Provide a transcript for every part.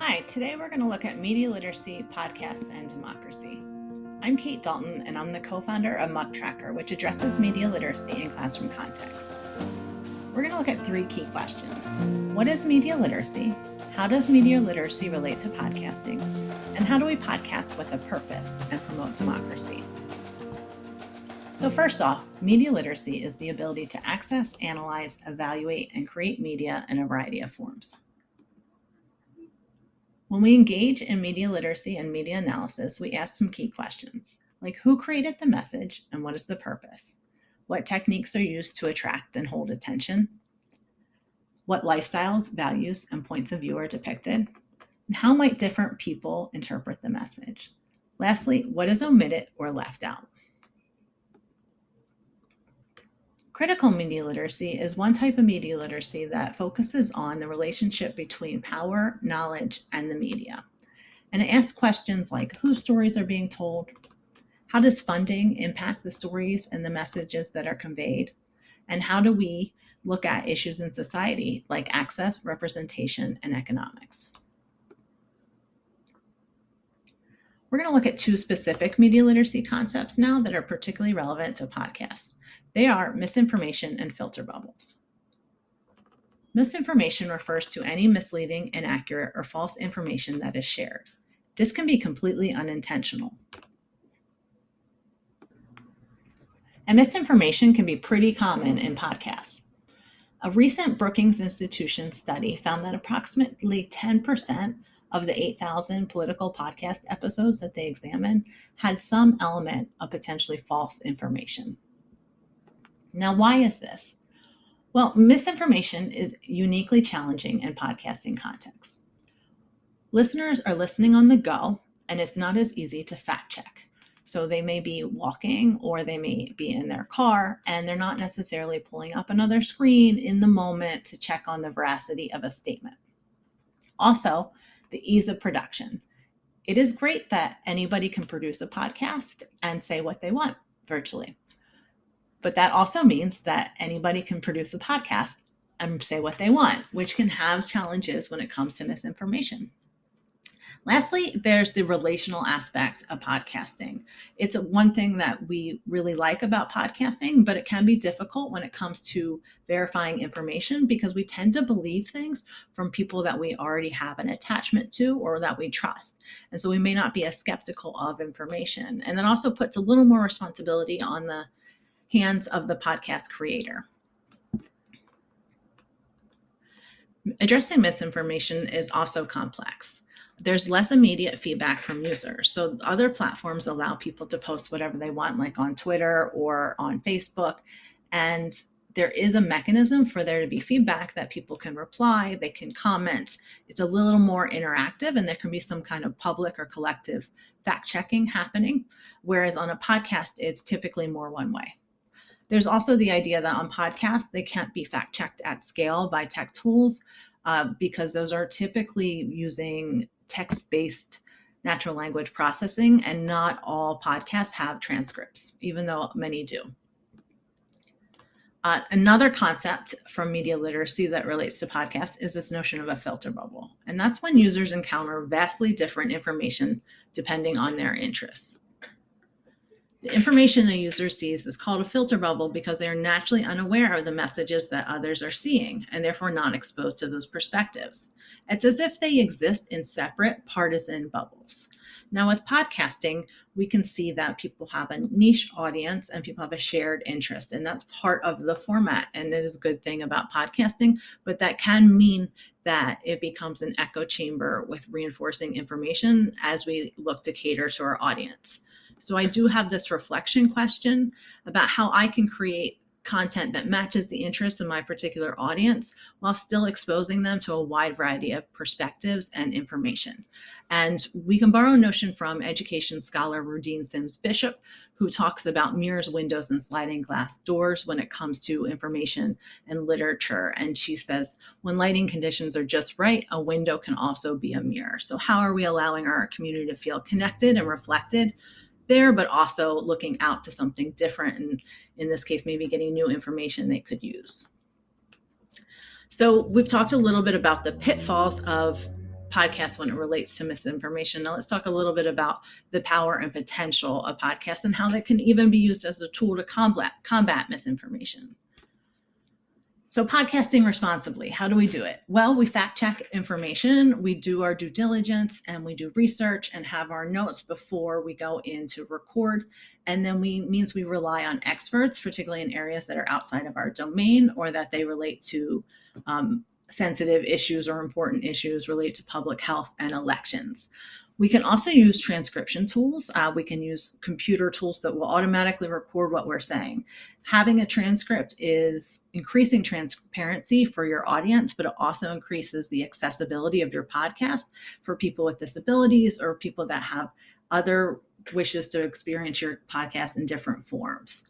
Hi, today we're going to look at media literacy, podcasts, and democracy. I'm Kate Dalton, and I'm the co-founder of Muck Tracker, which addresses media literacy in classroom contexts. We're going to look at three key questions. What is media literacy? How does media literacy relate to podcasting? And how do we podcast with a purpose and promote democracy? So first off, media literacy is the ability to access, analyze, evaluate, and create media in a variety of forms. When we engage in media literacy and media analysis, we ask some key questions, like who created the message and what is the purpose? What techniques are used to attract and hold attention? What lifestyles, values, and points of view are depicted? And how might different people interpret the message? Lastly, what is omitted or left out? Critical media literacy is one type of media literacy that focuses on the relationship between power, knowledge, and the media. And it asks questions like whose stories are being told? How does funding impact the stories and the messages that are conveyed? And how do we look at issues in society like access, representation, and economics? We're going to look at two specific media literacy concepts now that are particularly relevant to podcasts. They are misinformation and filter bubbles. Misinformation refers to any misleading, inaccurate, or false information that is shared. This can be completely unintentional. And misinformation can be pretty common in podcasts. A recent Brookings Institution study found that approximately 10% of the 8,000 political podcast episodes that they examined had some element of potentially false information. Now, why is this? Well, misinformation is uniquely challenging in podcasting contexts. Listeners are listening on the go, and it's not as easy to fact check. So they may be walking or they may be in their car, and they're not necessarily pulling up another screen in the moment to check on the veracity of a statement. Also, the ease of production. It is great that anybody can produce a podcast and say what they want virtually. But that also means that anybody can produce a podcast and say what they want, which can have challenges when it comes to misinformation. Lastly, there's the relational aspects of podcasting. It's one thing that we really like about podcasting, but it can be difficult when it comes to verifying information because we tend to believe things from people that we already have an attachment to or that we trust. And so we may not be as skeptical of information. And that also puts a little more responsibility on the hands of the podcast creator. Addressing misinformation is also complex. There's less immediate feedback from users. So other platforms allow people to post whatever they want, like on Twitter or on Facebook. And there is a mechanism for there to be feedback that people can reply, they can comment. It's a little more interactive, and there can be some kind of public or collective fact checking happening. Whereas on a podcast, it's typically more one way. There's also the idea that on podcasts, they can't be fact checked at scale by tech tools because those are typically using text-based natural language processing, and not all podcasts have transcripts, even though many do. Another concept from media literacy that relates to podcasts is this notion of a filter bubble. And that's when users encounter vastly different information depending on their interests. The information a user sees is called a filter bubble because they are naturally unaware of the messages that others are seeing and therefore not exposed to those perspectives. It's as if they exist in separate partisan bubbles. Now with podcasting, we can see that people have a niche audience and people have a shared interest, and that's part of the format. And it is a good thing about podcasting, but that can mean that it becomes an echo chamber with reinforcing information as we look to cater to our audience. So I do have this reflection question about how I can create content that matches the interests of my particular audience while still exposing them to a wide variety of perspectives and information. And we can borrow a notion from education scholar Rudine Sims Bishop, who talks about mirrors, windows, and sliding glass doors when it comes to information and literature. And she says, when lighting conditions are just right, a window can also be a mirror. So how are we allowing our community to feel connected and reflected there, but also looking out to something different, and in this case, maybe getting new information they could use. So we've talked a little bit about the pitfalls of podcasts when it relates to misinformation. Now let's talk a little bit about the power and potential of podcasts and how they can even be used as a tool to combat misinformation. So podcasting responsibly, how do we do it? Well, we fact check information, we do our due diligence, and we do research and have our notes before we go in to record. And then we rely on experts, particularly in areas that are outside of our domain or that they relate to sensitive issues or important issues related to public health and elections. We can also use transcription tools. We can use computer tools that will automatically record what we're saying. Having a transcript is increasing transparency for your audience, but it also increases the accessibility of your podcast for people with disabilities or people that have other wishes to experience your podcast in different forms.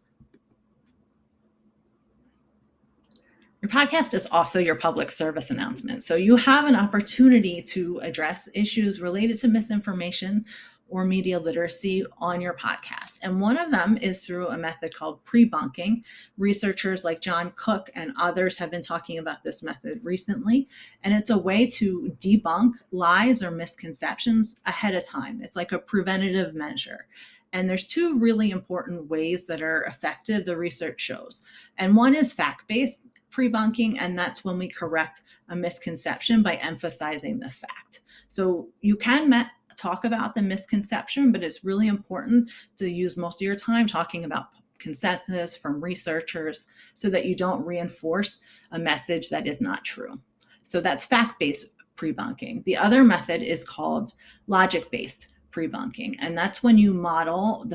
Your podcast is also your public service announcement. So you have an opportunity to address issues related to misinformation or media literacy on your podcast. And one of them is through a method called pre-bunking. Researchers like John Cook and others have been talking about this method recently. And it's a way to debunk lies or misconceptions ahead of time. It's like a preventative measure. And there's two really important ways that are effective, the research shows. And one is fact-based pre-bunking, and that's when we correct a misconception by emphasizing the fact. So you can talk about the misconception, but it's really important to use most of your time talking about consensus from researchers so that you don't reinforce a message that is not true. So that's fact-based pre-bunking. The other method is called logic-based pre-bunking, and that's when you model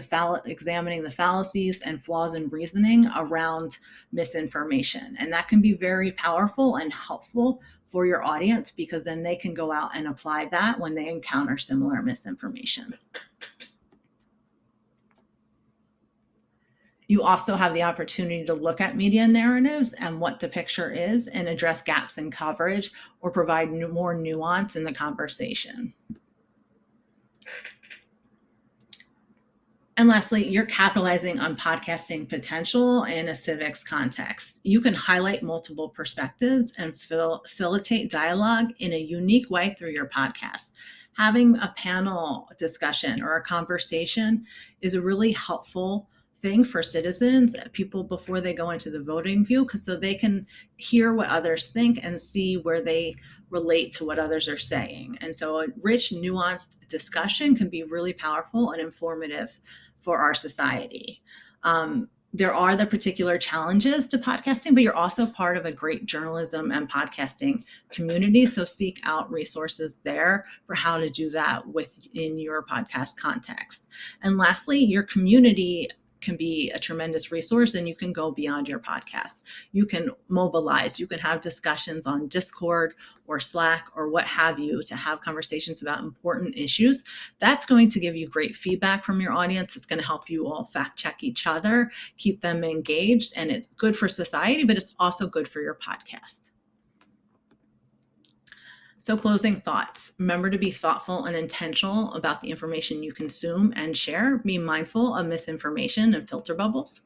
examining the fallacies and flaws in reasoning around misinformation. And that can be very powerful and helpful for your audience because then they can go out and apply that when they encounter similar misinformation. You also have the opportunity to look at media narratives and what the picture is and address gaps in coverage or provide more nuance in the conversation. And lastly, you're capitalizing on podcasting potential in a civics context. You can highlight multiple perspectives and facilitate dialogue in a unique way through your podcast. Having a panel discussion or a conversation is a really helpful thing for citizens, people before they go into the voting view, because so they can hear what others think and see where they relate to what others are saying. And so a rich, nuanced discussion can be really powerful and informative for our society. There are the particular challenges to podcasting, but you're also part of a great journalism and podcasting community. So seek out resources there for how to do that within your podcast context. And lastly, your community can be a tremendous resource, and you can go beyond your podcast. You can mobilize, you can have discussions on Discord or Slack or what have you to have conversations about important issues. That's going to give you great feedback from your audience. It's going to help you all fact check each other, keep them engaged, and it's good for society, but it's also good for your podcast. So closing thoughts. Remember to be thoughtful and intentional about the information you consume and share. Be mindful of misinformation and filter bubbles.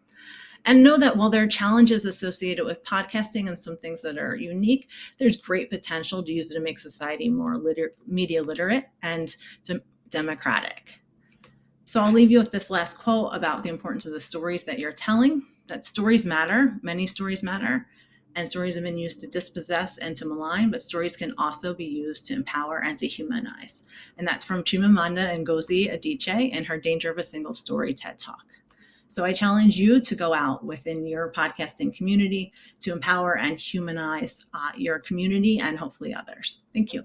And know that while there are challenges associated with podcasting and some things that are unique, there's great potential to use it to make society more media literate and democratic. So I'll leave you with this last quote about the importance of the stories that you're telling, that stories matter, many stories matter. And stories have been used to dispossess and to malign, but stories can also be used to empower and to humanize. And that's from Chimamanda Ngozi Adichie in her Danger of a Single Story TED Talk. So I challenge you to go out within your podcasting community to empower and humanize your community and hopefully others. Thank you.